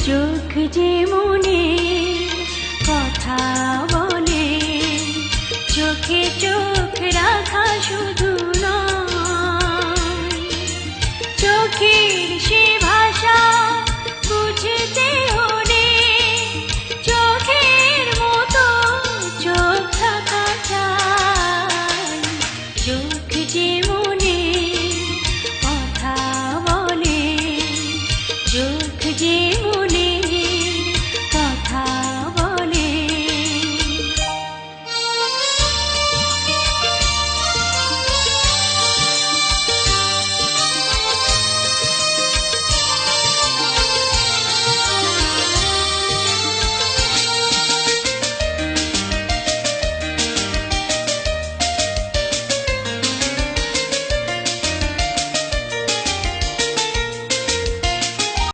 চোখ যে মনে কথা বলে, চোখে চোখ রাখা শুধু নয়, চোখের সে ভাষা